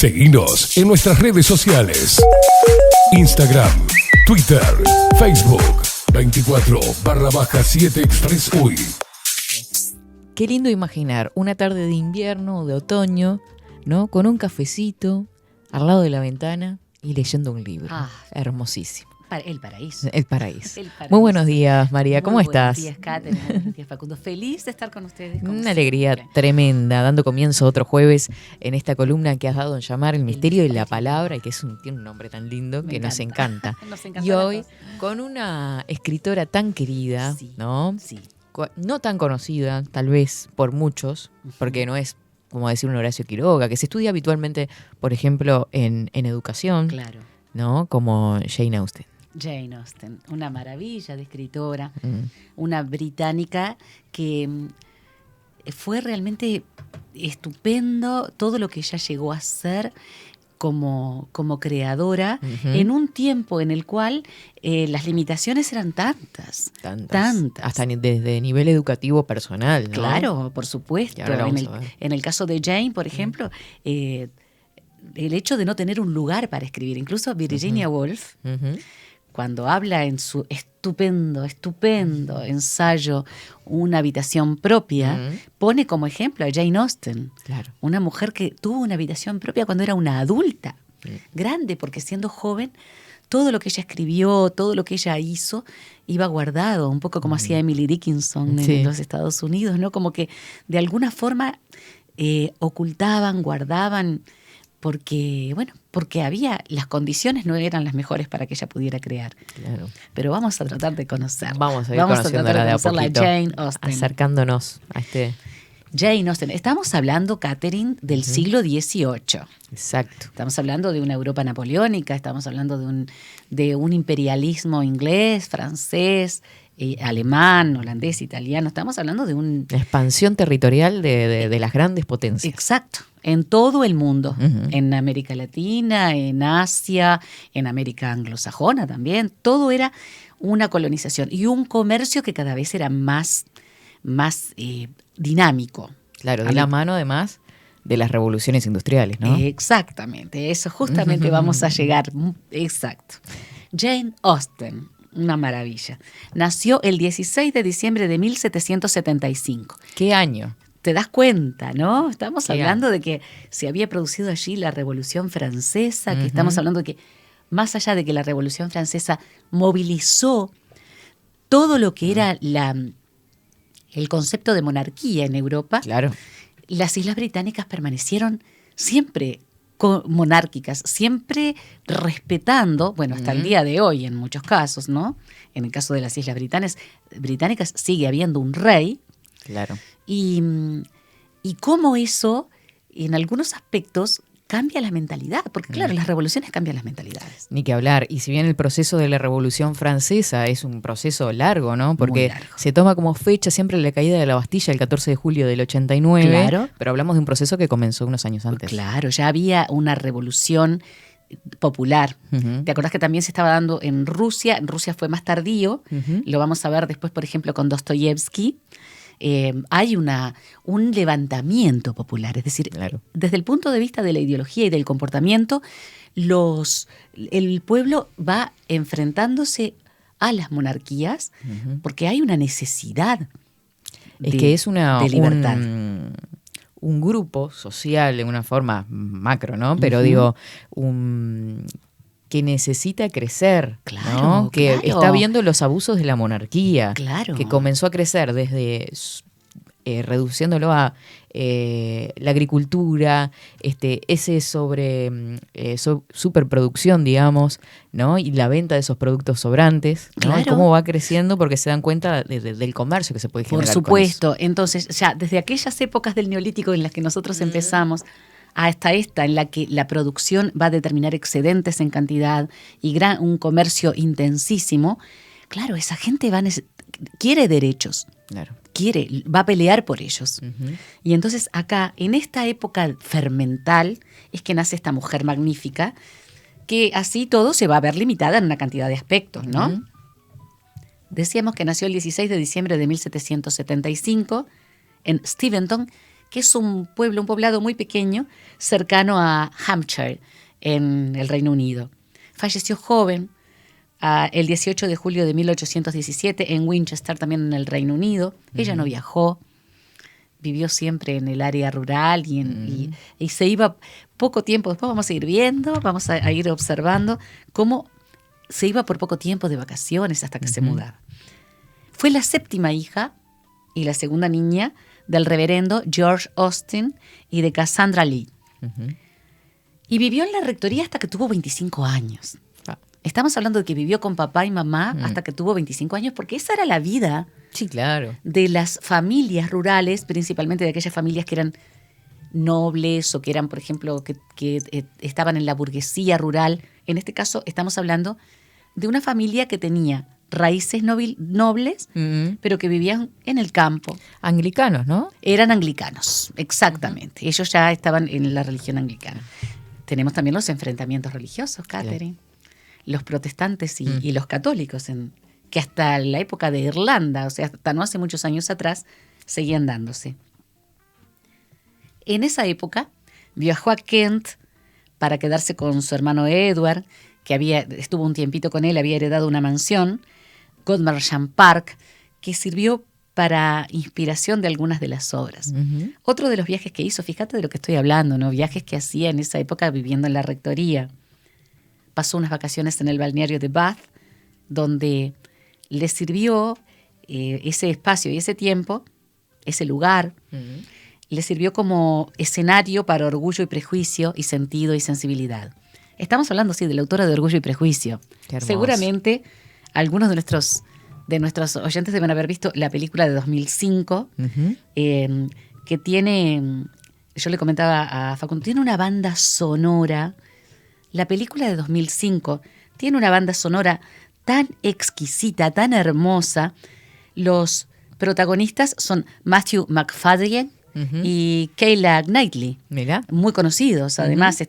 Seguinos en nuestras redes sociales. Instagram, Twitter, Facebook, 24/7 Express UI. Qué lindo imaginar una tarde de invierno o de otoño, ¿no? Con un cafecito al lado de la ventana y leyendo un libro. Hermosísimo. El paraíso. El paraíso. El paraíso. Muy buenos días, María. ¿Cómo estás? Buenos días, Catherine. Buenos días, Facundo. Feliz de estar con ustedes. Una alegría tremenda, dando comienzo otro jueves en esta columna que has dado en llamar El misterio de la palabra, y que tiene un nombre tan lindo que nos encanta. Nos encanta. Y hoy, con una escritora tan querida, sí, ¿no? Sí. No tan conocida, tal vez, por muchos, porque no es como decir un Horacio Quiroga, que se estudia habitualmente, por ejemplo, en educación, Claro. ¿no? Como Jane Austen. Jane Austen, una maravilla de escritora, una británica que fue realmente estupendo todo lo que ella llegó a hacer como creadora en un tiempo en el cual las limitaciones eran tantas. Hasta desde nivel educativo personal, ¿no? Claro, por supuesto. En el caso de Jane, por ejemplo, el hecho de no tener un lugar para escribir, incluso Virginia Woolf, cuando habla en su estupendo ensayo Una habitación propia, pone como ejemplo a Jane Austen, claro. Una mujer que tuvo una habitación propia cuando era una adulta, grande, porque siendo joven, todo lo que ella escribió, todo lo que ella hizo, iba guardado, un poco como hacía Emily Dickinson en los Estados Unidos, ¿no? Como que de alguna forma ocultaban, guardaban, porque las condiciones no eran las mejores para que ella pudiera crear. Claro. Pero vamos a tratar de conocerla. Vamos a ir conociéndola de a poquito, Jane Austen. acercándonos a este... Jane Austen. Estamos hablando, Catherine, del siglo XVIII. Exacto. Estamos hablando de una Europa napoleónica, estamos hablando de un imperialismo inglés, francés, alemán, holandés, italiano. Estamos hablando de una expansión territorial de las grandes potencias. Exacto. En todo el mundo, en América Latina, en Asia, en América anglosajona también. Todo era una colonización y un comercio que cada vez era más dinámico. Claro, de la mano además de las revoluciones industriales, ¿no? Exactamente, eso justamente vamos a llegar. Exacto. Jane Austen, una maravilla. Nació el 16 de diciembre de 1775. ¿Qué año? Te das cuenta, ¿no? Estamos hablando de que se había producido allí la Revolución Francesa, que estamos hablando de que, más allá de que la Revolución Francesa movilizó todo lo que era el concepto de monarquía en Europa, claro, las Islas Británicas permanecieron siempre monárquicas, siempre respetando, bueno, hasta el día de hoy en muchos casos, ¿no? En el caso de las Islas Británicas sigue habiendo un rey. Claro. Y cómo eso, en algunos aspectos, cambia la mentalidad. Porque claro, las revoluciones cambian las mentalidades. Ni que hablar. Y si bien el proceso de la Revolución Francesa es un proceso largo, ¿no? Porque se toma como fecha siempre la caída de la Bastilla el 14 de julio del 89. Claro. Pero hablamos de un proceso que comenzó unos años antes. Claro, ya había una revolución popular. ¿Te acordás que también se estaba dando en Rusia? En Rusia fue más tardío. Lo vamos a ver después, por ejemplo, con Dostoyevsky. Hay un levantamiento popular, es decir, desde el punto de vista de la ideología y del comportamiento, el pueblo va enfrentándose a las monarquías porque hay una necesidad que es de libertad. Un grupo social en una forma macro, ¿no? Pero digo, que necesita crecer, claro, ¿no? Que está viendo los abusos de la monarquía, claro, que comenzó a crecer desde reduciéndolo a la agricultura, ese superproducción, digamos, ¿no? Y la venta de esos productos sobrantes, ¿no? Claro. Y cómo va creciendo porque se dan cuenta del comercio que se puede generar. Por supuesto. Entonces, ya desde aquellas épocas del Neolítico en las que nosotros empezamos hasta esta, en la que la producción va a determinar excedentes en cantidad y un comercio intensísimo, claro, esa gente quiere derechos. Claro. Va a pelear por ellos. Y entonces acá, en esta época fermental, es que nace esta mujer magnífica, que así todo se va a ver limitada en una cantidad de aspectos, ¿no? Decíamos que nació el 16 de diciembre de 1775 en Steventon, que es un poblado muy pequeño cercano a Hampshire, en el Reino Unido. Falleció joven el 18 de julio de 1817 en Winchester, también en el Reino Unido. Ella no viajó, vivió siempre en el área rural y se iba poco tiempo. Después vamos a ir viendo, vamos a ir observando cómo se iba por poco tiempo de vacaciones hasta que se mudaba. Fue la 7ª hija y la segunda niña del reverendo George Austin y de Cassandra Lee. Y vivió en la rectoría hasta que tuvo 25 años. Estamos hablando de que vivió con papá y mamá hasta que tuvo 25 años, porque esa era la vida de las familias rurales, principalmente de aquellas familias que eran nobles o que eran, por ejemplo, que estaban en la burguesía rural. En este caso estamos hablando de una familia que tenía raíces nobles, pero que vivían en el campo. Anglicanos, ¿no? Eran anglicanos, exactamente. Ellos ya estaban en la religión anglicana. Tenemos también los enfrentamientos religiosos, Catherine. Los protestantes y los católicos, que hasta la época de Irlanda, o sea, hasta no hace muchos años atrás, seguían dándose. En esa época viajó a Kent para quedarse con su hermano Edward, que estuvo un tiempito con él, había heredado una mansión, Godmersham Park, que sirvió para inspiración de algunas de las obras. Otro de los viajes que hizo, fíjate de lo que estoy hablando, ¿no? Viajes que hacía en esa época viviendo en la rectoría. Pasó unas vacaciones en el balneario de Bath, donde le sirvió ese espacio y ese tiempo, ese lugar, le sirvió como escenario para Orgullo y Prejuicio y Sentido y Sensibilidad. Estamos hablando, sí, de la autora de Orgullo y Prejuicio. Seguramente algunos de nuestros oyentes deben haber visto la película de 2005, que tiene, yo le comentaba a Facundo, tiene una banda sonora. La película de 2005 tiene una banda sonora tan exquisita, tan hermosa. Los protagonistas son Matthew McFadden y Keira Knightley. Mirá. Muy conocidos, además,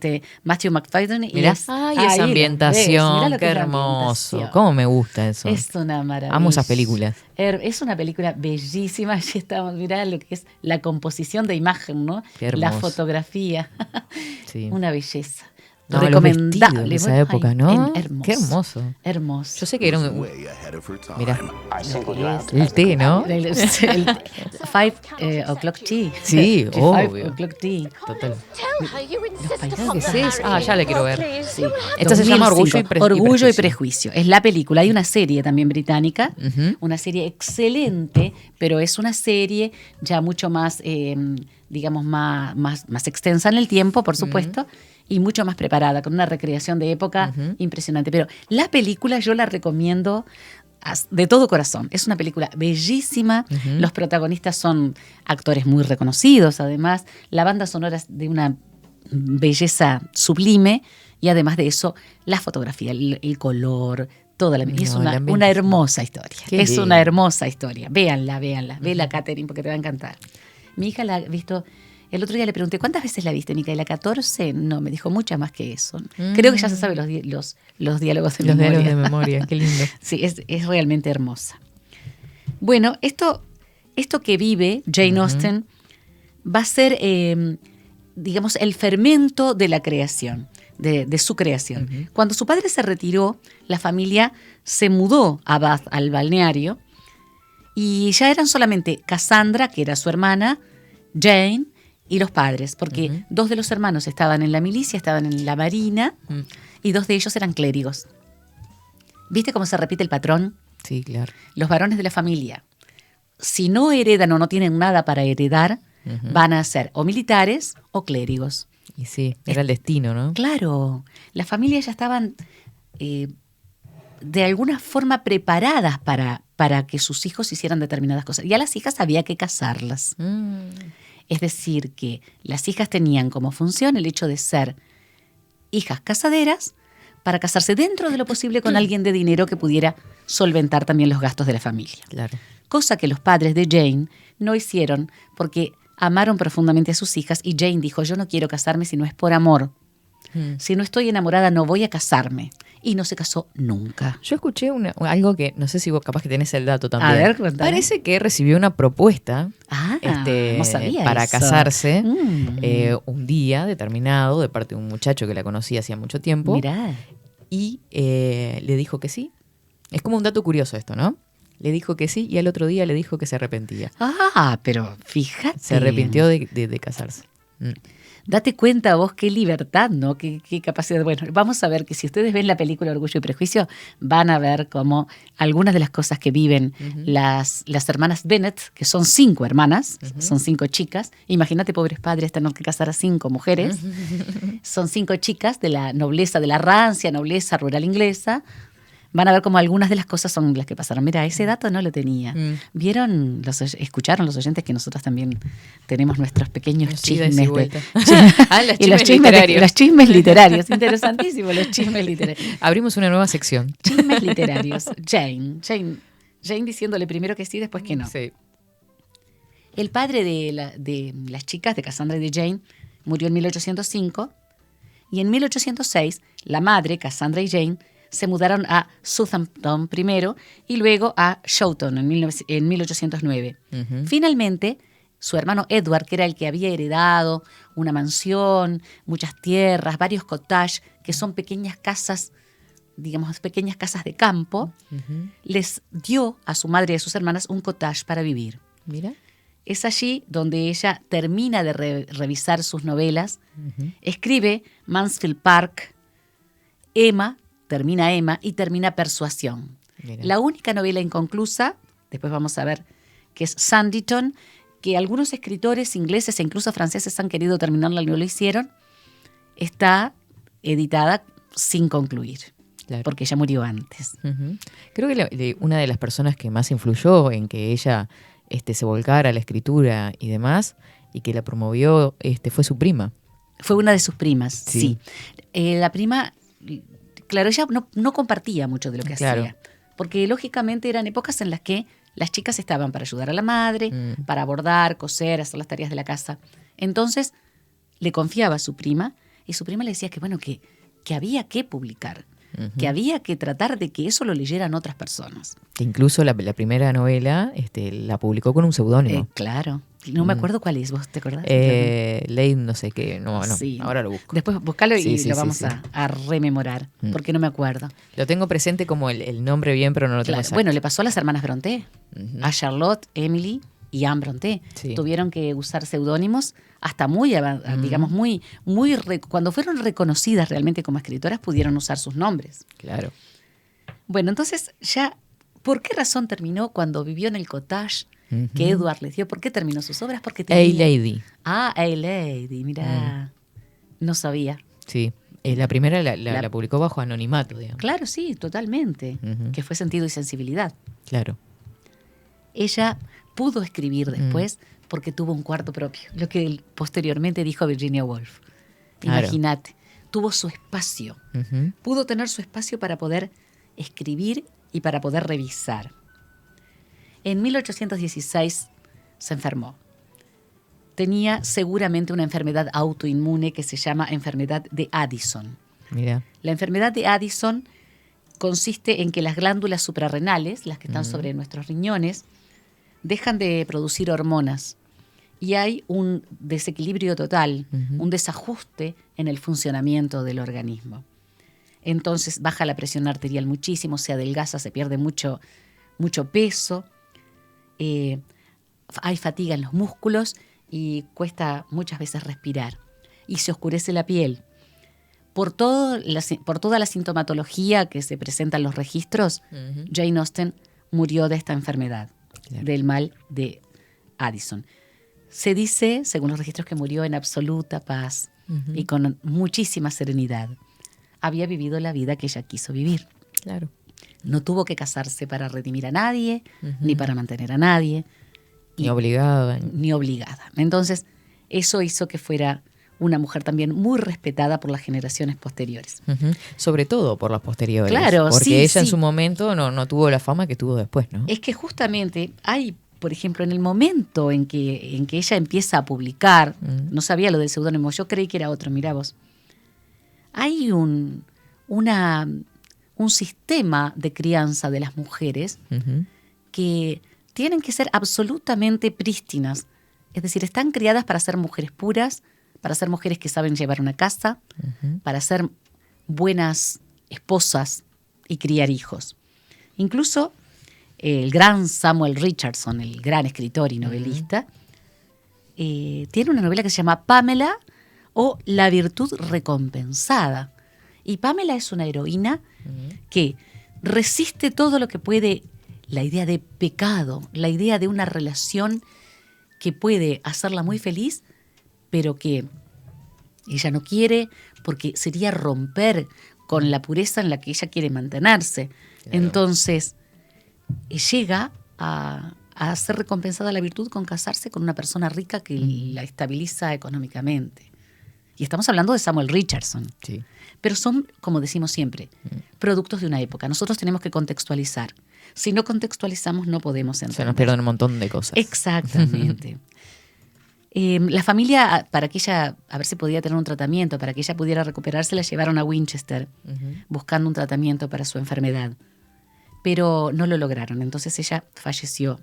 Matthew McFadden. Mirá. Y esa ambientación, qué hermoso. Cómo me gusta eso. Es una maravilla. Amo esas películas. Es una película bellísima. Allí estamos, mirá lo que es la composición de imagen, ¿no? La fotografía. Sí. Una belleza. No, recomendable de esa época, ¿no? Hermoso. Qué hermoso. Hermoso. Yo sé que era un... Mirá, el té, ¿no? El 5 o'clock tea. Sí, obvio. 5 o'clock tea. Total. Los paisajes. ¿Qué es? Ya la quiero ver. Sí. Esta se llama Orgullo y Prejuicio. Orgullo y Prejuicio. Es la película. Hay una serie también británica, una serie excelente, pero es una serie ya mucho más, digamos, más extensa en el tiempo, por supuesto, y mucho más preparada, con una recreación de época impresionante. Pero la película yo la recomiendo de todo corazón. Es una película bellísima. Los protagonistas son actores muy reconocidos, además. La banda sonora es de una belleza sublime y además de eso, la fotografía, el color, toda es una hermosa historia. Es una hermosa historia. Véanla. Vela, Catherine, porque te va a encantar. Mi hija la ha visto... El otro día le pregunté, ¿cuántas veces la viste, Micaela? ¿14? No, me dijo muchas más que eso. Creo que ya se sabe los diálogos de memoria. Los diálogos de memoria, qué lindo. Sí, es realmente hermosa. Bueno, esto que vive Jane Austen va a ser, digamos, el fermento de la creación, de su creación. Cuando su padre se retiró, la familia se mudó a Bath, al balneario, y ya eran solamente Cassandra, que era su hermana, Jane, y los padres, porque 2 de los hermanos estaban en la milicia, estaban en la marina, y 2 de ellos eran clérigos. ¿Viste cómo se repite el patrón? Sí, claro. Los varones de la familia, si no heredan o no tienen nada para heredar, van a ser o militares o clérigos. Y sí, era el destino, ¿no? Claro, las familias ya estaban de alguna forma preparadas para que sus hijos hicieran determinadas cosas. Y a las hijas había que casarlas. Es decir, que las hijas tenían como función el hecho de ser hijas casaderas para casarse dentro de lo posible con alguien de dinero que pudiera solventar también los gastos de la familia. Claro. Cosa que los padres de Jane no hicieron porque amaron profundamente a sus hijas y Jane dijo, yo no quiero casarme si no es por amor. Si no estoy enamorada no voy a casarme. y no se casó nunca. Yo escuché algo que no sé si vos capaz que tenés el dato también. A ver, cuéntame. Parece que recibió una propuesta No sabía para eso. casarse un día determinado de parte de un muchacho que la conocía hacía mucho tiempo. Mirá. Y le dijo que sí. Es como un dato curioso esto, ¿no? Le dijo que sí y al otro día le dijo que se arrepentía. Pero fíjate. Se arrepintió de casarse. Date cuenta vos qué libertad, ¿no? Qué capacidad. Bueno, vamos a ver que si ustedes ven la película Orgullo y Prejuicio, van a ver cómo algunas de las cosas que viven las hermanas Bennett, que son 5 hermanas, son 5 chicas. Imagínate, pobres padres, tener que casar a 5 mujeres. Son 5 chicas de la nobleza, de la rancia nobleza rural inglesa. Van a ver cómo algunas de las cosas son las que pasaron. Mira, ese dato no lo tenía. ¿Vieron, escucharon los oyentes que nosotros también tenemos nuestros pequeños chismes? Los chismes literarios. Los chismes literarios. Interesantísimo, los chismes literarios. Abrimos una nueva sección. Chismes literarios. Jane diciéndole primero que sí, después que no. Sí. El padre de las chicas, de Cassandra y de Jane, murió en 1805. Y en 1806, la madre, Cassandra y Jane, se mudaron a Southampton primero y luego a Chawton en 1809. Finalmente, su hermano Edward, que era el que había heredado una mansión, muchas tierras, varios cottages, que son pequeñas casas, digamos, pequeñas casas de campo, les dio a su madre y a sus hermanas un cottage para vivir. Mira. Es allí donde ella termina de revisar sus novelas, escribe Mansfield Park, termina Emma y termina Persuasión. Mira. La única novela inconclusa, después vamos a ver, que es Sanditon, que algunos escritores ingleses e incluso franceses han querido terminarla y no lo hicieron, está editada sin concluir, claro, porque ella murió antes. Creo que una de las personas que más influyó en que ella se volcara a la escritura y demás, y que la promovió, fue su prima. Fue una de sus primas, sí. La prima... Claro, ella no compartía mucho de lo que hacía, porque lógicamente eran épocas en las que las chicas estaban para ayudar a la madre, para bordar, coser, hacer las tareas de la casa. Entonces le confiaba a su prima y su prima le decía que bueno, que había que publicar, que había que tratar de que eso lo leyeran otras personas. Que incluso la primera novela la publicó con un seudónimo. Claro. No me acuerdo cuál es, ¿vos te acordás? Ley no sé qué, no, sí. Ahora lo busco. Después buscalo y lo vamos a rememorar, porque no me acuerdo. Lo tengo presente como el nombre bien, pero no lo tengo exacto. Bueno, le pasó a las hermanas Brontë, a Charlotte, Emily y Anne Brontë. Tuvieron que usar seudónimos hasta muy, digamos, muy cuando fueron reconocidas realmente como escritoras, pudieron usar sus nombres. Claro. Bueno, entonces ya, ¿por qué razón terminó cuando vivió en el cottage que Edward les dio? ¿Por qué terminó sus obras? Porque tenía... A-Lady. A-Lady, mirá. No sabía. Sí, la primera la publicó bajo anonimato, digamos. Claro, sí, totalmente. Que fue Sentido y Sensibilidad. Claro. Ella pudo escribir después porque tuvo un cuarto propio, lo que posteriormente dijo Virginia Woolf. Claro. Imagínate, tuvo su espacio. Pudo tener su espacio para poder escribir y para poder revisar. En 1816 se enfermó. Tenía seguramente una enfermedad autoinmune que se llama enfermedad de Addison. Mira. La enfermedad de Addison consiste en que las glándulas suprarrenales, las que están sobre nuestros riñones, dejan de producir hormonas y hay un desequilibrio total, un desajuste en el funcionamiento del organismo. Entonces baja la presión arterial muchísimo, se adelgaza, se pierde mucho peso. Hay fatiga en los músculos y cuesta muchas veces respirar. Y se oscurece la piel. Por toda la sintomatología que se presenta en los registros, Jane Austen murió de esta enfermedad, del mal de Addison. Se dice, según los registros, que murió en absoluta paz y con muchísima serenidad. Había vivido la vida que ella quiso vivir. Claro. No tuvo que casarse para redimir a nadie, ni para mantener a nadie. Ni obligada. Ni obligada. Entonces, eso hizo que fuera una mujer también muy respetada por las generaciones posteriores. Sobre todo por las posteriores. Claro, porque ella en su momento no tuvo la fama que tuvo después, ¿no? Es que justamente hay, por ejemplo, en el momento en que ella empieza a publicar, no sabía lo del seudónimo, yo creí que era otro, mirá vos. Hay una un sistema de crianza de las mujeres que tienen que ser absolutamente prístinas. Es decir, están criadas para ser mujeres puras, para ser mujeres que saben llevar una casa, para ser buenas esposas y criar hijos. Incluso el gran Samuel Richardson, el gran escritor y novelista, tiene una novela que se llama Pamela o La virtud recompensada. Y Pamela es una heroína que resiste todo lo que puede, la idea de pecado, la idea de una relación que puede hacerla muy feliz, pero que ella no quiere porque sería romper con la pureza en la que ella quiere mantenerse. Claro. Entonces, llega a ser recompensada la virtud con casarse con una persona rica que la estabiliza económicamente. Y estamos hablando de Samuel Richardson. Sí. Pero son, como decimos siempre, productos de una época. Nosotros tenemos que contextualizar. Si no contextualizamos, no podemos entender. Se nos pierden un montón de cosas. Exactamente. La familia, para que ella, a ver si podía tener un tratamiento, para que ella pudiera recuperarse, la llevaron a Winchester, buscando un tratamiento para su enfermedad. Pero no lo lograron. Entonces ella falleció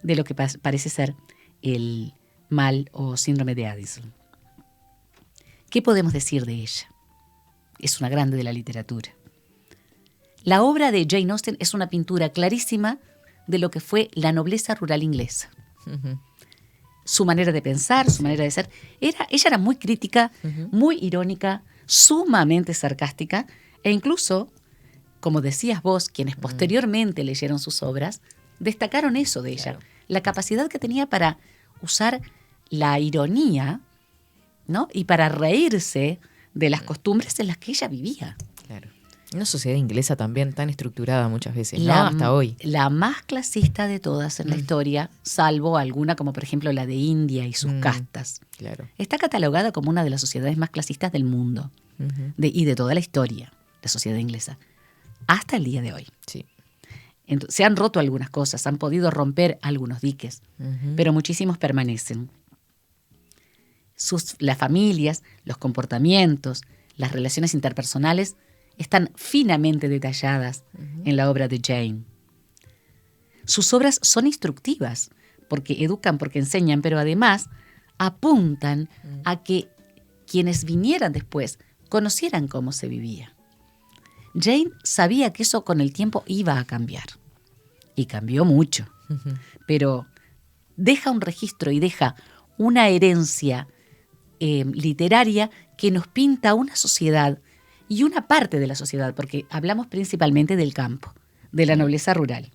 de lo que parece ser el mal o síndrome de Addison. ¿Qué podemos decir de ella? Es una grande de la literatura. La obra de Jane Austen es una pintura clarísima de lo que fue la nobleza rural inglesa. Su manera de pensar, su manera de ser. Ella era muy crítica, muy irónica, sumamente sarcástica, e incluso, como decías vos, quienes posteriormente leyeron sus obras, destacaron eso de ella. Claro. La capacidad que tenía para usar la ironía, ¿no? Y para reírse de las costumbres en las que ella vivía. Claro. Una sociedad inglesa también tan estructurada muchas veces, ¿no? Hasta hoy. La más clasista de todas en la historia, salvo alguna como por ejemplo la de India y sus castas. Claro. Está catalogada como una de las sociedades más clasistas del mundo y de toda la historia, la sociedad inglesa, hasta el día de hoy. Sí. Entonces, se han roto algunas cosas, han podido romper algunos diques, pero muchísimos permanecen. Las familias, los comportamientos, las relaciones interpersonales están finamente detalladas en la obra de Jane. Sus obras son instructivas, porque educan, porque enseñan, pero además apuntan a que quienes vinieran después conocieran cómo se vivía. Jane sabía que eso con el tiempo iba a cambiar. Y cambió mucho. Pero deja un registro y deja una herencia literaria que nos pinta una sociedad y una parte de la sociedad, porque hablamos principalmente del campo, de la nobleza rural.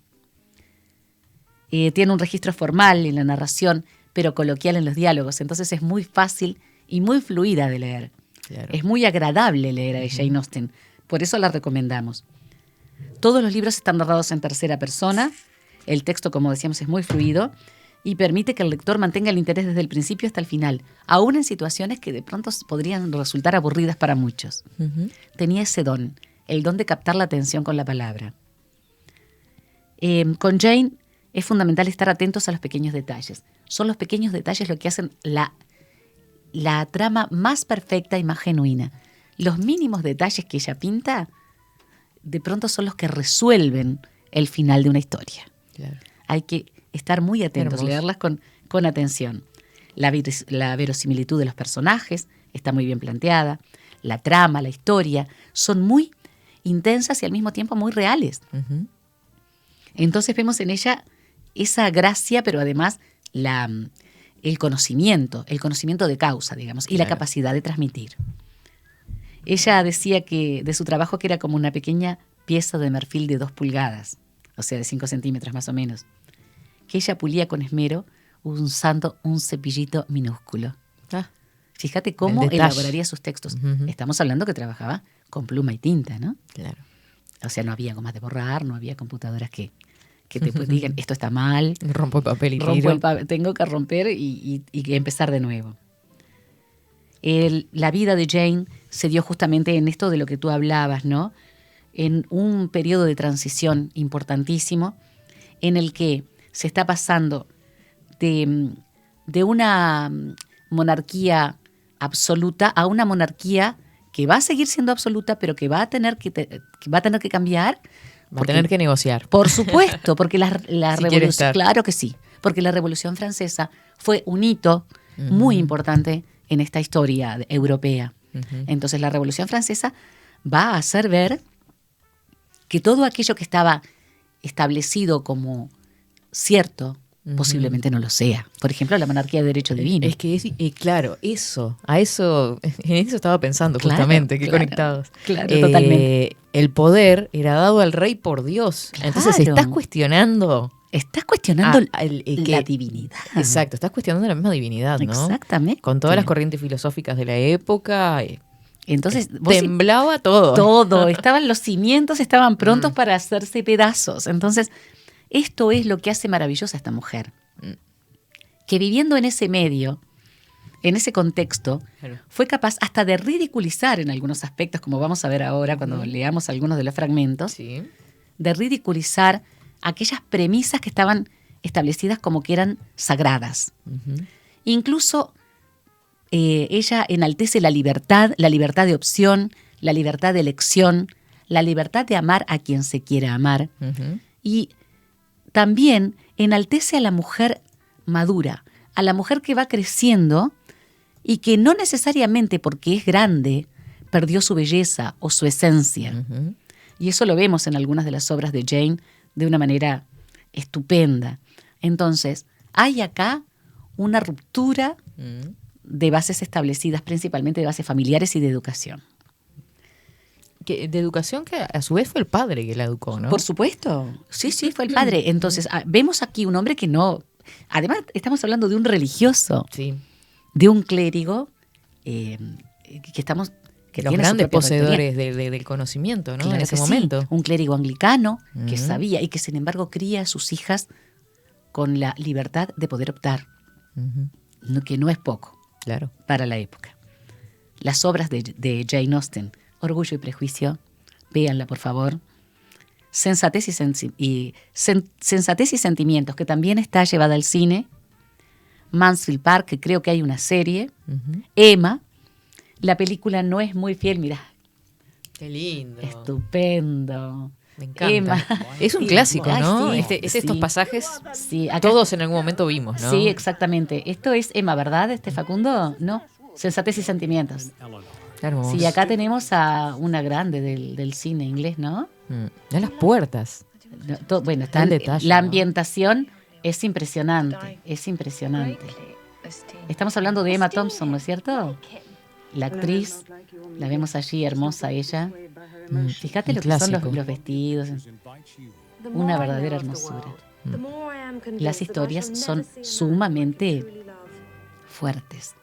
Tiene un registro formal en la narración, pero coloquial en los diálogos, entonces es muy fácil y muy fluida de leer. Claro. Es muy agradable leer a Jane Austen, por eso la recomendamos. Todos los libros están narrados en tercera persona, el texto, como decíamos, es muy fluido y permite que el lector mantenga el interés desde el principio hasta el final, aún en situaciones que de pronto podrían resultar aburridas para muchos. Tenía ese don, el don de captar la atención con la palabra. Con Jane es fundamental estar atentos a los pequeños detalles. Son los pequeños detalles lo que hacen la trama más perfecta y más genuina. Los mínimos detalles que ella pinta, de pronto son los que resuelven el final de una historia. Claro. Hay que estar muy atentos, hermoso. Leerlas con atención. La verosimilitud de los personajes está muy bien planteada. La trama, la historia, son muy intensas y al mismo tiempo muy reales. Entonces vemos en ella esa gracia, pero además el conocimiento de causa, digamos, y la capacidad de transmitir. Ella decía que de su trabajo que era como una pequeña pieza de marfil de 2 pulgadas, o sea, de 5 centímetros más o menos, que ella pulía con esmero usando un cepillito minúsculo. Fíjate cómo elaboraría sus textos. Estamos hablando que trabajaba con pluma y tinta, ¿no? Claro. O sea, no había gomas de borrar, no había computadoras que te digan, esto está mal. Rompo el papel y tiro. Tengo que romper y empezar de nuevo. La vida de Jane se dio justamente en esto de lo que tú hablabas, ¿no? En un periodo de transición importantísimo en el que se está pasando de una monarquía absoluta a una monarquía que va a seguir siendo absoluta, pero que va a tener que cambiar. Va a tener que negociar. Por supuesto, porque la Si quiere revolución, estar. claro que sí, porque la Revolución Francesa fue un hito muy importante en esta historia europea. Entonces la Revolución Francesa va a hacer ver que todo aquello que estaba establecido como cierto, posiblemente no lo sea. Por ejemplo, la monarquía de derecho divino. Es que claro, en eso estaba pensando Claro, justamente, que claro, conectados. claro, totalmente. El poder era dado al rey por Dios. Claro. Entonces estás cuestionando Estás cuestionando la divinidad. Exacto, estás cuestionando la misma divinidad, ¿no? Exactamente. Con todas las corrientes filosóficas de la época. Entonces, vos temblaba todo. todo, los cimientos estaban prontos para hacerse pedazos. Entonces, esto es lo que hace maravillosa a esta mujer. Que viviendo en ese medio, en ese contexto, Claro. fue capaz hasta de ridiculizar en algunos aspectos, como vamos a ver ahora cuando leamos algunos de los fragmentos, Sí. de ridiculizar aquellas premisas que estaban establecidas como que eran sagradas. Incluso ella enaltece la libertad de opción, la libertad de elección, la libertad de amar a quien se quiera amar. Y también enaltece a la mujer madura, a la mujer que va creciendo y que no necesariamente porque es grande perdió su belleza o su esencia. Y eso lo vemos en algunas de las obras de Jane de una manera estupenda. Entonces, hay acá una ruptura de bases establecidas, principalmente de bases familiares y de educación. De educación que a su vez fue el padre que la educó, ¿no? Por supuesto. Sí, fue el padre. Entonces, vemos aquí un hombre que no... Además, estamos hablando de un religioso, Sí. de un clérigo, que Los tiene su grandes propia poseedores del conocimiento, ¿no? Claro En ese que sí. momento. Un clérigo anglicano que sabía y que sin embargo cría a sus hijas con la libertad de poder optar, que no es poco Claro. para la época. Las obras de Jane Austen, Orgullo y Prejuicio, véanla por favor. Sensatez y Sentimientos, que también está llevada al cine. Mansfield Park, que creo que hay una serie. Emma. La película no es muy fiel, mirá. Qué lindo. Estupendo. Me encanta. Emma. Es un clásico, Ay, ¿no? sí, Estos sí. pasajes Sí, acá- todos en algún momento vimos, ¿no? Sí, exactamente. Esto es Emma, ¿verdad, Facundo? No. Sensatez y Sentimientos. Hermoso. Sí, acá tenemos a una grande del cine inglés, ¿no? A las puertas. Bueno, está El detalle, la ¿no? ambientación es impresionante, es impresionante. Estamos hablando de Emma Thompson, ¿no es cierto? La actriz, la vemos allí, hermosa ella. Fíjate un lo que son clásico. los vestidos, una verdadera hermosura. Las historias son sumamente fuertes,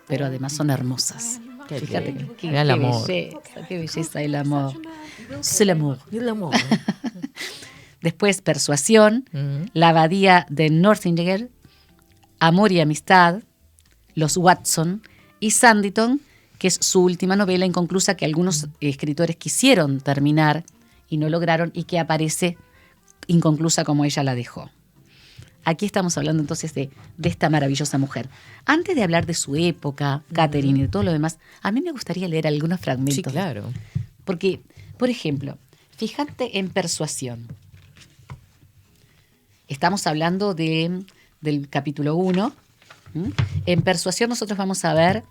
pero además son hermosas. Qué Fíjate lindo. qué Mira el amor. qué belleza el amor. C'est l'amour. El amor. Después Persuasión, La abadía de Northanger, Amor y amistad, Los Watson y Sanditon, que es su última novela inconclusa que algunos escritores quisieron terminar y no lograron y que aparece inconclusa como ella la dejó. Aquí estamos hablando entonces de esta maravillosa mujer. Antes de hablar de su época, Catherine y de todo lo demás, a mí me gustaría leer algunos fragmentos. Sí, claro. Porque, por ejemplo, fíjate en Persuasión. Estamos hablando del capítulo 1. En Persuasión nosotros vamos a ver,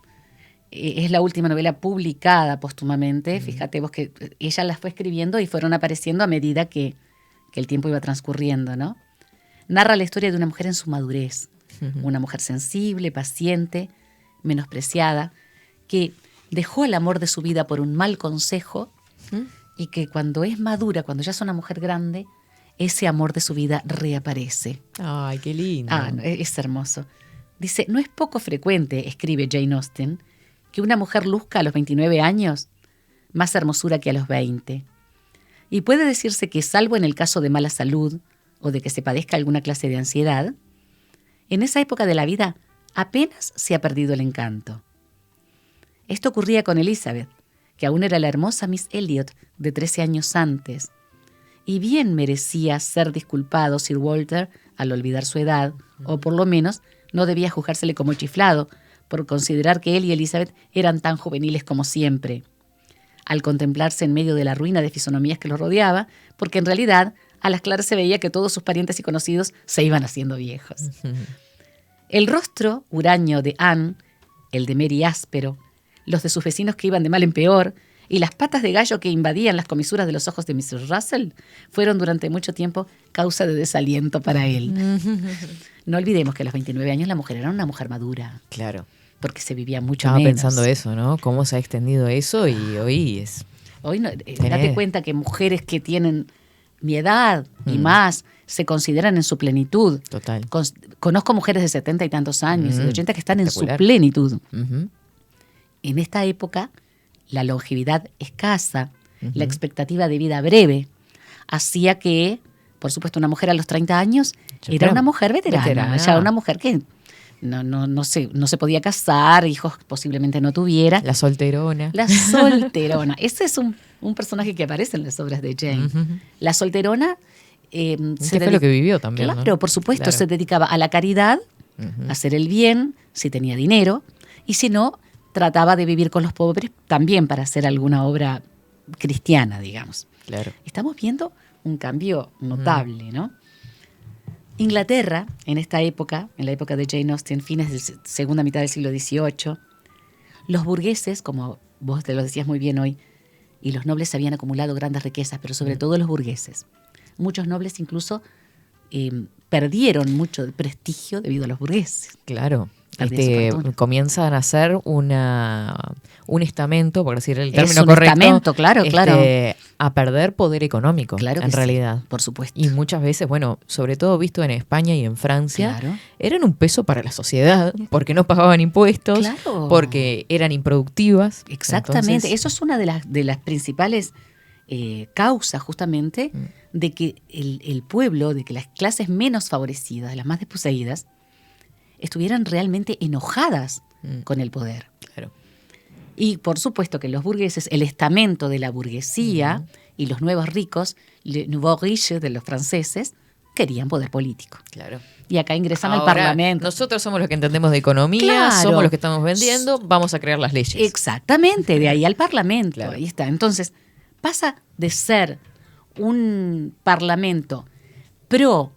es la última novela publicada póstumamente. Fíjate vos que ella las fue escribiendo y fueron apareciendo a medida que el tiempo iba transcurriendo, ¿no? Narra la historia de una mujer en su madurez, una mujer sensible, paciente, menospreciada, que dejó el amor de su vida por un mal consejo y que cuando es madura, cuando ya es una mujer grande, ese amor de su vida reaparece. Ay, qué lindo. No, es hermoso. Dice, no es poco frecuente, escribe Jane Austen, que una mujer luzca a los 29 años más hermosura que a los 20. Y puede decirse que, salvo en el caso de mala salud o de que se padezca alguna clase de ansiedad, en esa época de la vida apenas se ha perdido el encanto. Esto ocurría con Elizabeth, que aún era la hermosa Miss Elliot de 13 años antes, y bien merecía ser disculpado Sir Walter al olvidar su edad, o por lo menos no debía juzgársele como chiflado por considerar que él y Elizabeth eran tan juveniles como siempre. al contemplarse en medio de la ruina de fisonomías que lo rodeaba, porque en realidad a las claras se veía que todos sus parientes y conocidos se iban haciendo viejos. El rostro huraño de Anne, el de Mary áspero, los de sus vecinos que iban de mal en peor, y las patas de gallo que invadían las comisuras de los ojos de Mrs. Russell fueron durante mucho tiempo causa de desaliento para él. No olvidemos que a los 29 años la mujer era una mujer madura. Claro. Porque se vivía mucho Estaba menos. pensando eso, ¿no? Cómo se ha extendido eso y hoy es... Hoy date cuenta que mujeres que tienen mi edad y más se consideran en su plenitud. Total. Conozco mujeres de 70 y tantos años y de 80 que están en su plenitud. En esta época, la longevidad escasa, la expectativa de vida breve, hacía que, por supuesto, una mujer a los 30 años era una mujer veterana. Ya una mujer que no se podía casar, hijos posiblemente no tuviera. La solterona. La solterona. Ese es un personaje que aparece en las obras de Jane. La solterona... fue lo que vivió también. Claro, ¿no? Por supuesto, claro. Se dedicaba a la caridad, a hacer el bien, si tenía dinero, y si no, trataba de vivir con los pobres también para hacer alguna obra cristiana, digamos. Claro. Estamos viendo un cambio notable, ¿no? Inglaterra, en esta época, en la época de Jane Austen, fines de la segunda mitad del siglo XVIII, los burgueses, como vos te lo decías muy bien hoy, y los nobles habían acumulado grandes riquezas, pero sobre todo los burgueses. Muchos nobles incluso perdieron mucho de prestigio debido a los burgueses. Claro. Comienzan a hacer un estamento, por decir el término correcto. Un estamento, claro. A perder poder económico, claro en realidad. Sí, por supuesto. Y muchas veces, bueno, sobre todo visto en España y en Francia, eran un peso para la sociedad, porque no pagaban impuestos, porque eran improductivas. Exactamente. Entonces, eso es una de las principales causas, justamente, de que el pueblo, de que las clases menos favorecidas, las más desposeídas, estuvieran realmente enojadas con el poder. Claro. Y por supuesto que los burgueses, el estamento de la burguesía y los nuevos ricos, les nouveaux riches de los franceses, querían poder político. Claro. Y acá ingresan al Parlamento. Nosotros somos los que entendemos de economía, somos los que estamos vendiendo, vamos a crear las leyes. Exactamente, de ahí al Parlamento. Claro. Ahí está. Entonces, pasa de ser un Parlamento pro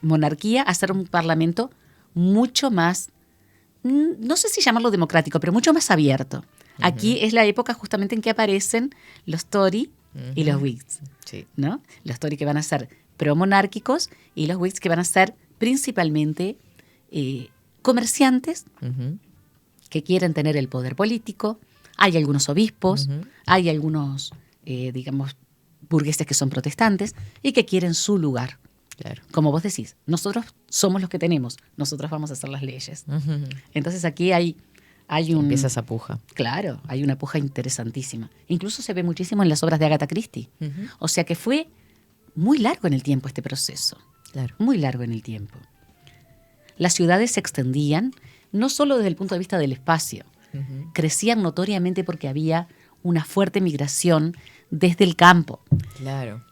monarquía a ser un Parlamento mucho más, no sé si llamarlo democrático, pero mucho más abierto. Aquí es la época justamente en que aparecen los Tory y los Whigs, ¿no? Los Tory que van a ser pro-monárquicos y los Whigs que van a ser principalmente comerciantes que quieren tener el poder político. Hay algunos obispos, hay algunos, digamos, burgueses que son protestantes y que quieren su lugar. Claro. Como vos decís, nosotros somos los que tenemos, nosotros vamos a hacer las leyes. Entonces aquí hay empieza esa puja. Claro, hay una puja interesantísima. Incluso se ve muchísimo en las obras de Agatha Christie. O sea que fue muy largo en el tiempo este proceso. Claro. Muy largo en el tiempo. Las ciudades se extendían, no solo desde el punto de vista del espacio, crecían notoriamente porque había una fuerte migración desde el campo. Claro.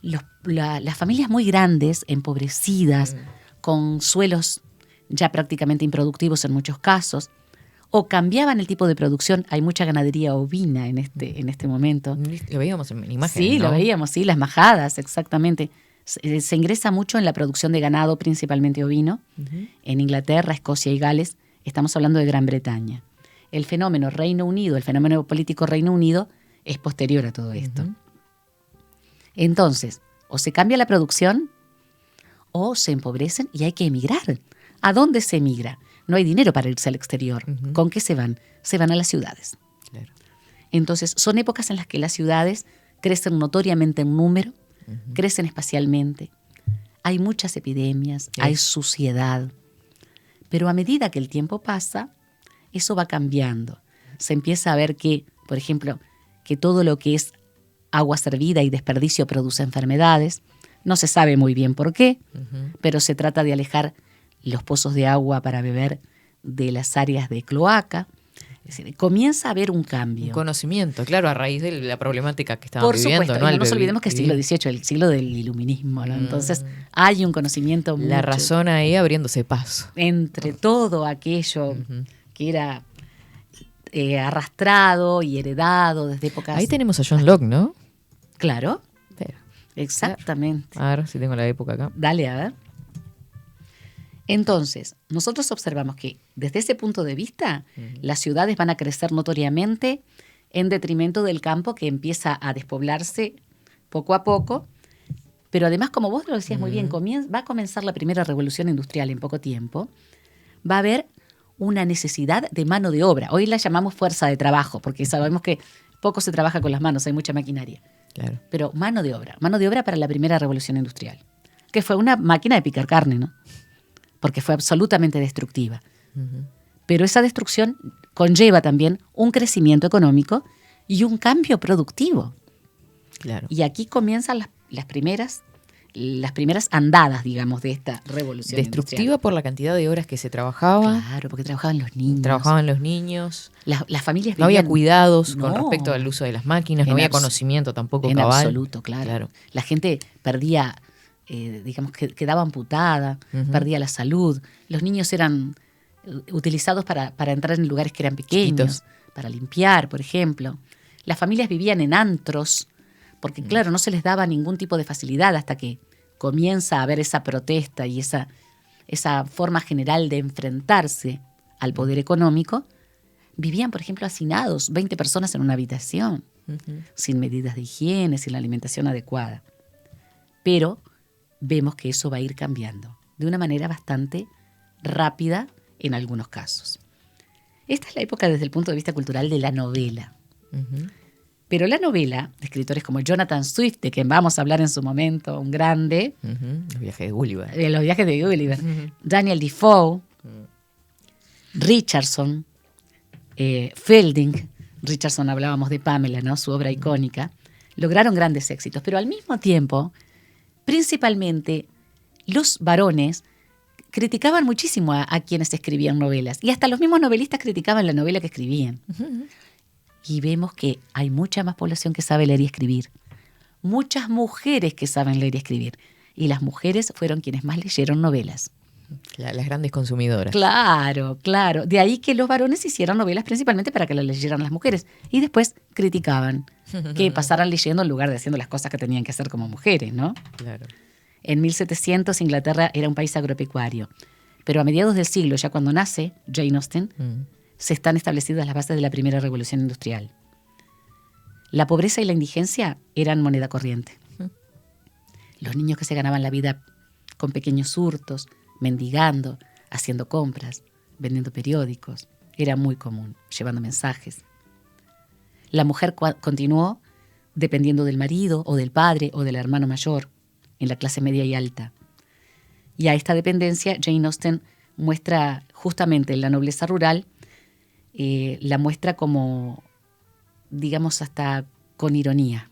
Las familias muy grandes, empobrecidas, con suelos ya prácticamente improductivos en muchos casos, o cambiaban el tipo de producción. Hay mucha ganadería ovina en este momento. Lo veíamos en imágenes, Sí, ¿no? Lo veíamos, sí, las majadas, exactamente. Se ingresa mucho en la producción de ganado, principalmente ovino. En Inglaterra, Escocia y Gales, estamos hablando de Gran Bretaña. El fenómeno Reino Unido, el fenómeno político Reino Unido, es posterior a todo esto. Entonces, o se cambia la producción o se empobrecen y hay que emigrar. ¿A dónde se emigra? No hay dinero para irse al exterior. ¿Con qué se van? Se van a las ciudades. Claro. Entonces, son épocas en las que las ciudades crecen notoriamente en número, crecen espacialmente. Hay muchas epidemias, hay suciedad. Pero a medida que el tiempo pasa, eso va cambiando. Se empieza a ver que, por ejemplo, que todo lo que es agua servida y desperdicio produce enfermedades. No se sabe muy bien por qué, pero se trata de alejar los pozos de agua para beber de las áreas de cloaca. Es decir, comienza a haber un cambio. Un conocimiento, claro, a raíz de la problemática que estaban viviendo. Por supuesto, no nos olvidemos que es el siglo XVIII, el siglo del iluminismo, ¿no? Entonces hay un conocimiento mucho. La razón ahí abriéndose paso. Entre todo aquello que era arrastrado y heredado desde épocas... Ahí tenemos a John Locke, ¿no? Claro, Espera. exactamente. A ver si tengo la época acá. Dale, a ver. Entonces, nosotros observamos que desde ese punto de vista, las ciudades van a crecer notoriamente en detrimento del campo, que empieza a despoblarse poco a poco. Pero además, como vos lo decías muy bien, va a comenzar la primera revolución industrial en poco tiempo. Va a haber una necesidad de mano de obra. Hoy la llamamos fuerza de trabajo, porque sabemos que poco se trabaja con las manos, hay mucha maquinaria. Claro. Pero mano de obra para la primera revolución industrial, que fue una máquina de picar carne, ¿no? Porque fue absolutamente destructiva. Pero esa destrucción conlleva también un crecimiento económico y un cambio productivo. Claro. Y aquí comienzan las primeras andadas, digamos, de esta revolución Destructiva industrial. por la cantidad de horas que se trabajaba. Claro, porque trabajaban los niños. Trabajaban los niños. Las familias No había vivían- cuidados con No. respecto al uso de las máquinas. No En había abs- conocimiento tampoco En cabal. absoluto, claro. La gente perdía, digamos, que quedaba amputada, perdía la salud. Los niños eran utilizados para entrar en lugares que eran pequeños, Chiquitos. para limpiar, por ejemplo. Las familias vivían en antros, porque claro, no se les daba ningún tipo de facilidad hasta que comienza a haber esa protesta y esa forma general de enfrentarse al poder económico. Vivían, por ejemplo, hacinados, 20 personas en una habitación, sin medidas de higiene, sin la alimentación adecuada. Pero vemos que eso va a ir cambiando de una manera bastante rápida en algunos casos. Esta es la época desde el punto de vista cultural de la novela. Pero la novela, de escritores como Jonathan Swift, de quien vamos a hablar en su momento, un grande, Los viajes de Gulliver. de los viajes de Gulliver, Daniel Defoe, Richardson, Fielding, Richardson hablábamos de Pamela, ¿no? Su obra icónica, lograron grandes éxitos, pero al mismo tiempo, principalmente los varones criticaban muchísimo a quienes escribían novelas, y hasta los mismos novelistas criticaban la novela que escribían. Y vemos que hay mucha más población que sabe leer y escribir, muchas mujeres que saben leer y escribir, y las mujeres fueron quienes más leyeron novelas. Las grandes consumidoras. Claro, claro. De ahí que los varones hicieran novelas principalmente para que las leyeran las mujeres. Y después criticaban que pasaran leyendo en lugar de haciendo las cosas que tenían que hacer como mujeres, ¿no? Claro. En 1700 Inglaterra era un país agropecuario. Pero a mediados del siglo, ya cuando nace Jane Austen, se están establecidas las bases de la primera revolución industrial. La pobreza y la indigencia eran moneda corriente. Los niños que se ganaban la vida con pequeños hurtos, mendigando, haciendo compras, vendiendo periódicos, era muy común, llevando mensajes. La mujer continuó dependiendo del marido o del padre o del hermano mayor, en la clase media y alta. Y a esta dependencia Jane Austen muestra justamente en la nobleza rural, la muestra como, digamos, hasta con ironía.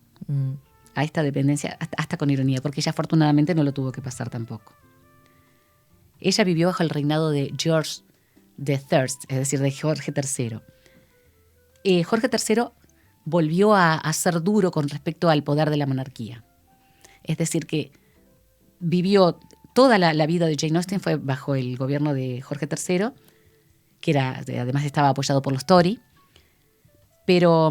A esta dependencia, hasta con ironía, porque ella afortunadamente no lo tuvo que pasar tampoco. Ella vivió bajo el reinado de George III, es decir, de Jorge III. Jorge III volvió a ser duro con respecto al poder de la monarquía. Es decir, que vivió toda la vida de Jane Austen fue bajo el gobierno de Jorge III, que además estaba apoyado por los Tory, pero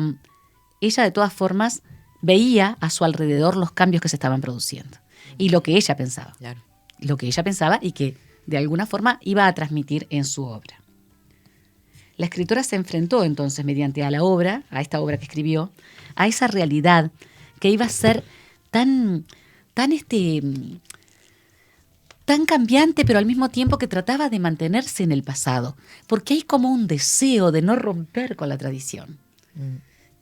ella de todas formas veía a su alrededor los cambios que se estaban produciendo y lo que ella pensaba. Claro. Lo que ella pensaba y que de alguna forma iba a transmitir en su obra. La escritora se enfrentó entonces mediante a esta obra que escribió, a esa realidad que iba a ser tan cambiante, pero al mismo tiempo que trataba de mantenerse en el pasado, porque hay como un deseo de no romper con la tradición.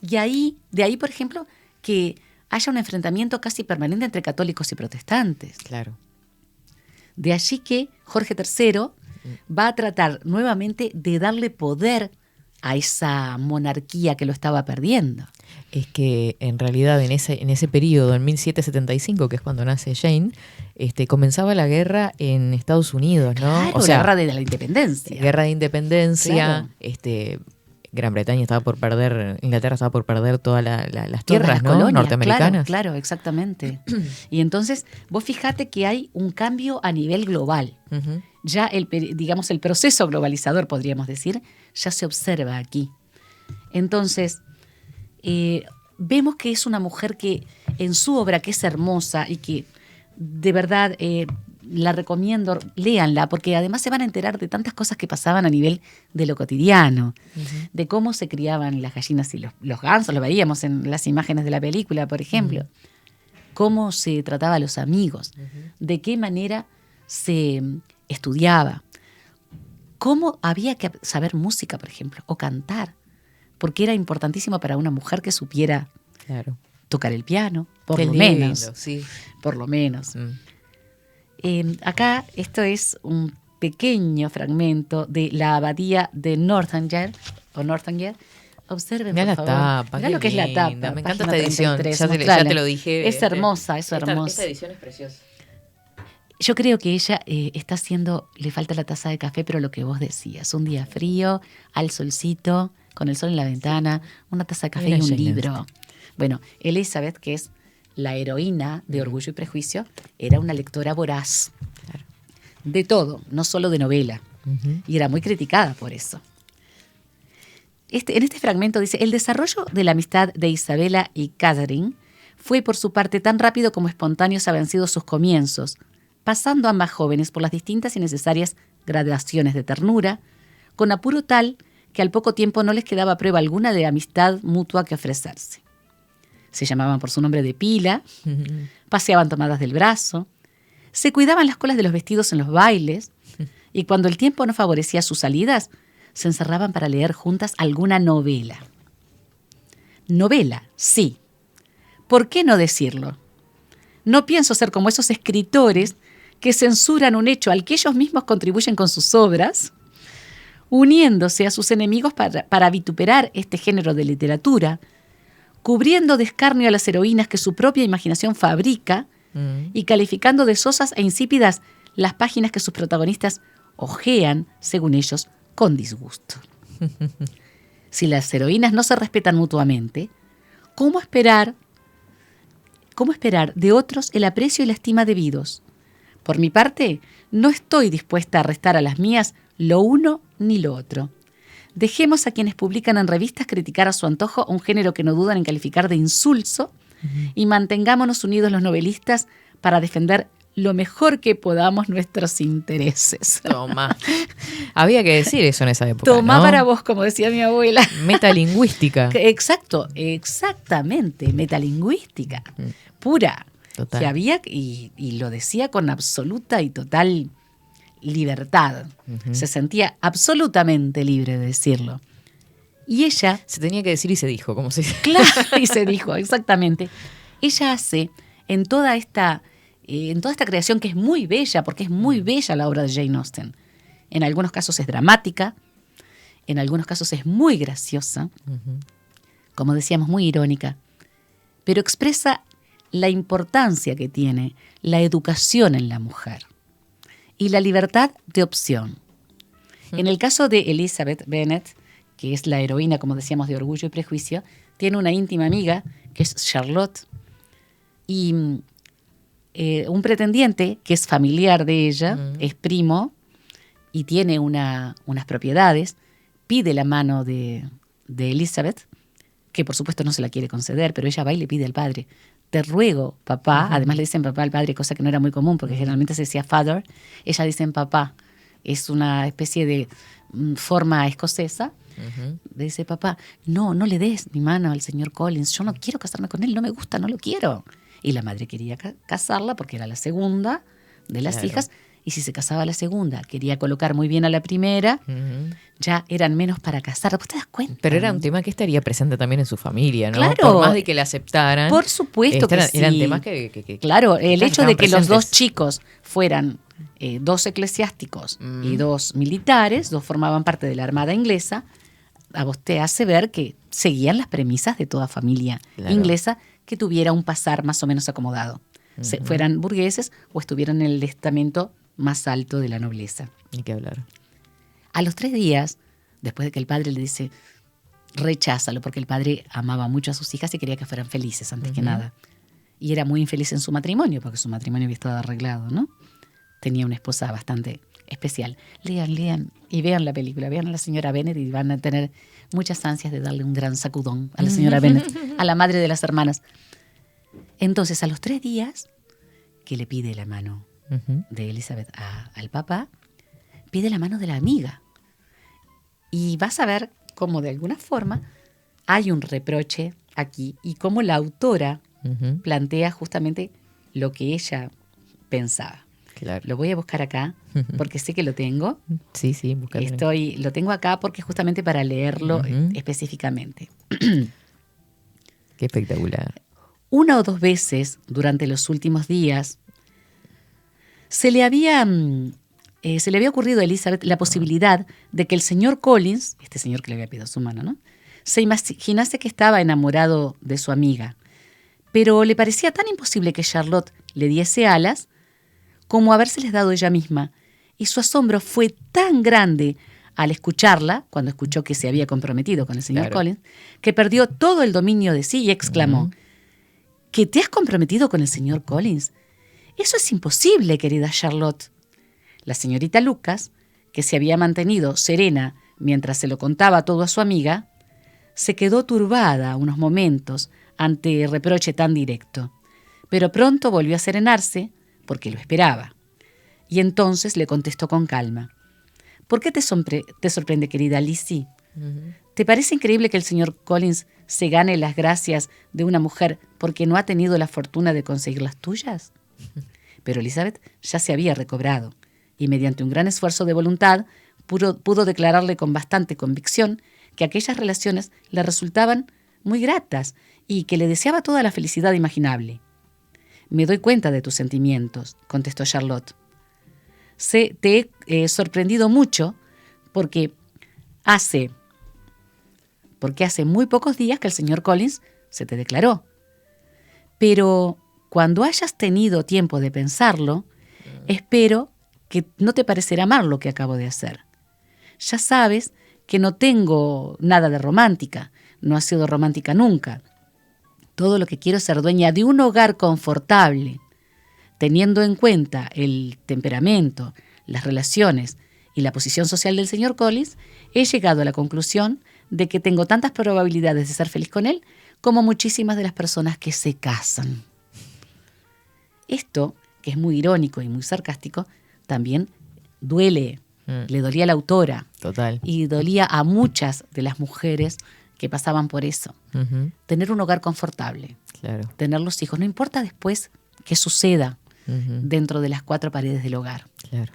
Y de ahí, por ejemplo, que haya un enfrentamiento casi permanente entre católicos y protestantes. Claro. De allí que Jorge III va a tratar nuevamente de darle poder a esa monarquía que lo estaba perdiendo. Es que en realidad en ese periodo, en 1775, que es cuando nace Jane, comenzaba la guerra en Estados Unidos, ¿no? Claro, la guerra de la independencia. Guerra de independencia, Claro. Gran Bretaña estaba por perder, Inglaterra estaba por perder todas las tierras, ¿no? Colonias, Norteamericanas. Claro, exactamente. Y entonces, vos fíjate que hay un cambio a nivel global. Ya el proceso globalizador, podríamos decir, ya se observa aquí. Entonces, vemos que es una mujer que en su obra, que es hermosa y que de verdad la recomiendo, léanla, porque además se van a enterar de tantas cosas que pasaban a nivel de lo cotidiano, de cómo se criaban las gallinas y los gansos, lo veíamos en las imágenes de la película, por ejemplo, cómo se trataba a los amigos, de qué manera se estudiaba, cómo había que saber música, por ejemplo, o cantar, porque era importantísimo para una mujer que supiera tocar el piano, por lo menos. Sí. Por lo menos. Acá esto es un pequeño fragmento de la abadía de Northanger. Observen, mirá por la favor. tapa, Mirá lo que linda. es la tapa. Me encanta esta edición. 33, ya te lo dije. Es hermosa, es hermosa. Esta edición es preciosa. Yo creo que ella está haciendo, le falta la taza de café, pero lo que vos decías, un día frío, al solcito, con el sol en la ventana, una taza de café y un libro. Bueno, Elizabeth, que es la heroína de Orgullo y Prejuicio, era una lectora voraz. Claro. De todo, no solo de novela. Y era muy criticada por eso. En este fragmento dice, el desarrollo de la amistad de Isabella y Catherine fue por su parte tan rápido como espontáneos habían sido sus comienzos, pasando ambas jóvenes por las distintas y necesarias gradaciones de ternura, con apuro tal que al poco tiempo no les quedaba prueba alguna de amistad mutua que ofrecerse. Se llamaban por su nombre de pila, paseaban tomadas del brazo, se cuidaban las colas de los vestidos en los bailes, y cuando el tiempo no favorecía sus salidas, se encerraban para leer juntas alguna novela. Novela, sí. ¿Por qué no decirlo? No pienso ser como esos escritores que censuran un hecho al que ellos mismos contribuyen con sus obras, uniéndose a sus enemigos para vituperar este género de literatura, cubriendo de escarnio a las heroínas que su propia imaginación fabrica y calificando de sosas e insípidas las páginas que sus protagonistas hojean, según ellos, con disgusto. Si las heroínas no se respetan mutuamente, ¿cómo esperar de otros el aprecio y la estima debidos? Por mi parte, no estoy dispuesta a restar a las mías lo uno ni lo otro. Dejemos a quienes publican en revistas criticar a su antojo un género que no dudan en calificar de insulso y mantengámonos unidos los novelistas para defender lo mejor que podamos nuestros intereses. Toma. Había que decir eso en esa época, Tomá, ¿no? para vos, como decía mi abuela. Metalingüística. Exacto, exactamente, metalingüística, pura. Total. Que había, y lo decía con absoluta y total libertad. Se sentía absolutamente libre de decirlo. Y ella... Se tenía que decir y se dijo, como se dice. Claro, y se dijo, exactamente. Ella hace en toda esta creación que es muy bella, porque es muy bella la obra de Jane Austen. En algunos casos es dramática, en algunos casos es muy graciosa, como decíamos, muy irónica, pero expresa la importancia que tiene la educación en la mujer y la libertad de opción. En el caso de Elizabeth Bennet, que es la heroína, como decíamos, de Orgullo y Prejuicio, tiene una íntima amiga, que es Charlotte, y un pretendiente, que es familiar de ella, es primo, y tiene unas propiedades, pide la mano de Elizabeth, que por supuesto no se la quiere conceder, pero ella va y le pide al padre, te ruego, papá, además le dicen papá al padre, cosa que no era muy común, porque generalmente se decía father, ella dice papá, es una especie de forma escocesa, dice papá, no le des mi mano al señor Collins, yo no quiero casarme con él, no me gusta, no lo quiero. Y la madre quería casarla porque era la segunda de las hijas, y si se casaba la segunda, quería colocar muy bien a la primera, ya eran menos para casar. ¿Vos te das cuenta? Pero era un tema que estaría presente también en su familia, ¿no? Claro. Por más de que la aceptaran. Por supuesto que sí. Eran temas que claro, el hecho de que presentes. los dos chicos fueran dos eclesiásticos y dos militares, dos formaban parte de la Armada inglesa, a vos te hace ver que seguían las premisas de toda familia inglesa que tuviera un pasar más o menos acomodado. Fueran burgueses o estuvieran en el estamento más alto de la nobleza. Ni que hablar. A los 3 días, después de que el padre le dice, recházalo, porque el padre amaba mucho a sus hijas y quería que fueran felices antes que nada. Y era muy infeliz en su matrimonio, porque su matrimonio había estado arreglado, ¿no? Tenía una esposa bastante especial. Lean y vean la película, vean a la señora Bennet y van a tener muchas ansias de darle un gran sacudón a la señora Bennet, a la madre de las hermanas. Entonces, a los 3 días que le pide la mano de Elizabeth al papá, pide la mano de la amiga. Y vas a ver cómo de alguna forma hay un reproche aquí y cómo la autora plantea justamente lo que ella pensaba. Claro. Lo voy a buscar acá porque sé que lo tengo. Sí, búscalo. Lo tengo acá porque justamente para leerlo específicamente. Qué espectacular. 1 o 2 veces durante los últimos días se le había ocurrido a Elizabeth la posibilidad de que el señor Collins, este señor que le había pedido su mano, ¿no?, se imaginase que estaba enamorado de su amiga, pero le parecía tan imposible que Charlotte le diese alas como habérseles dado ella misma, y su asombro fue tan grande al escucharla, cuando escuchó que se había comprometido con el señor Collins, que perdió todo el dominio de sí y exclamó: ¿Que te has comprometido con el señor Collins? Eso es imposible, querida Charlotte. La señorita Lucas, que se había mantenido serena mientras se lo contaba todo a su amiga, se quedó turbada unos momentos ante el reproche tan directo, pero pronto volvió a serenarse porque lo esperaba. Y entonces le contestó con calma: ¿Por qué te sorprende, querida Lizzie? ¿Te parece increíble que el señor Collins se gane las gracias de una mujer porque no ha tenido la fortuna de conseguir las tuyas? Pero Elizabeth ya se había recobrado y mediante un gran esfuerzo de voluntad pudo declararle con bastante convicción que aquellas relaciones le resultaban muy gratas y que le deseaba toda la felicidad imaginable. «Me doy cuenta de tus sentimientos», contestó Charlotte. «Te he sorprendido mucho porque hace muy pocos días que el señor Collins se te declaró. Pero cuando hayas tenido tiempo de pensarlo, espero que no te parecerá mal lo que acabo de hacer. Ya sabes que no tengo nada de romántica, no he sido romántica nunca. Todo lo que quiero es ser dueña de un hogar confortable. Teniendo en cuenta el temperamento, las relaciones y la posición social del señor Collins, he llegado a la conclusión de que tengo tantas probabilidades de ser feliz con él como muchísimas de las personas que se casan». Esto, que es muy irónico y muy sarcástico, también duele. Le dolía a la autora. Total. Y dolía a muchas de las mujeres que pasaban por eso. Tener un hogar confortable. Claro. Tener los hijos. No importa después qué suceda dentro de las 4 paredes del hogar. Claro.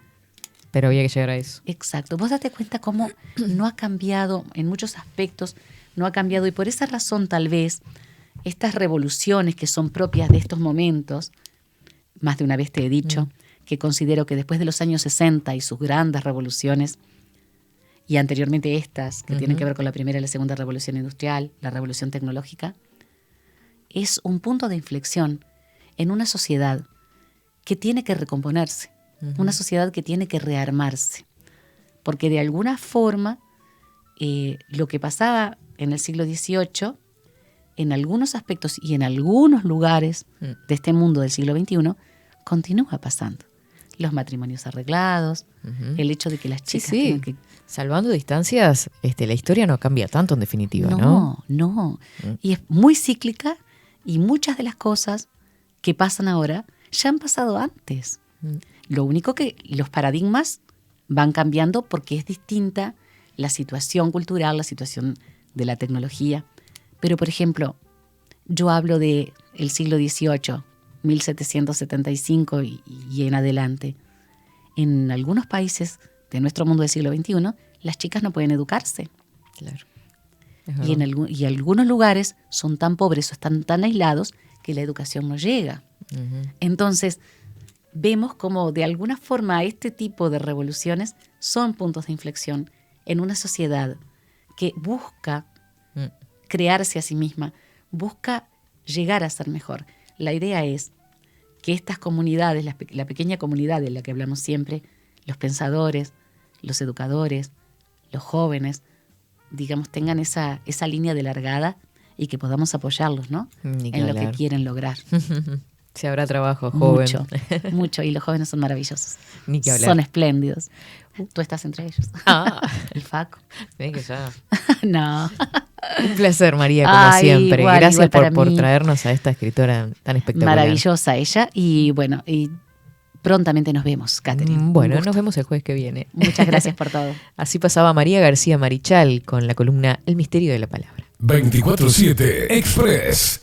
Pero había que llegar a eso. Exacto. Vos date cuenta cómo no ha cambiado en muchos aspectos, no ha cambiado. Y por esa razón, tal vez, estas revoluciones que son propias de estos momentos, más de una vez te he dicho, que considero que después de los años 60 y sus grandes revoluciones, y anteriormente estas, que tienen que ver con la primera y la segunda revolución industrial, la revolución tecnológica, es un punto de inflexión en una sociedad que tiene que recomponerse, una sociedad que tiene que rearmarse, porque de alguna forma lo que pasaba en el siglo XVIII, en algunos aspectos y en algunos lugares de este mundo del siglo XXI, continúa pasando. Los matrimonios arreglados, el hecho de que las chicas tengan que... Salvando distancias, la historia no cambia tanto en definitiva, ¿no? No. Y es muy cíclica y muchas de las cosas que pasan ahora ya han pasado antes. Lo único que los paradigmas van cambiando porque es distinta la situación cultural, la situación de la tecnología. Pero, por ejemplo, yo hablo del siglo XVIII, 1775 y en adelante. En algunos países de nuestro mundo del siglo XXI, las chicas no pueden educarse. Claro. Y algunos lugares son tan pobres o están tan aislados que la educación no llega. Entonces, vemos como de alguna forma este tipo de revoluciones son puntos de inflexión en una sociedad que busca crearse a sí misma, busca llegar a ser mejor. La idea es que estas comunidades, la pequeña comunidad de la que hablamos siempre, los pensadores, los educadores, los jóvenes, digamos, tengan esa línea de largada y que podamos apoyarlos, ¿no? En lo que quieren lograr. Si habrá trabajo, joven. Mucho, mucho. Y los jóvenes son maravillosos. Ni que hablar. Son espléndidos. Tú estás entre ellos. El Facu. Ven que ya. No. Un placer, María, como siempre. Igual, Gracias igual por mí. traernos a esta escritora tan espectacular. Maravillosa ella. Y bueno, y prontamente nos vemos, Catherine. Bueno, nos vemos el jueves que viene. Muchas gracias por todo. Así pasaba María García Marichal con la columna El misterio de la palabra. 24/7 Express.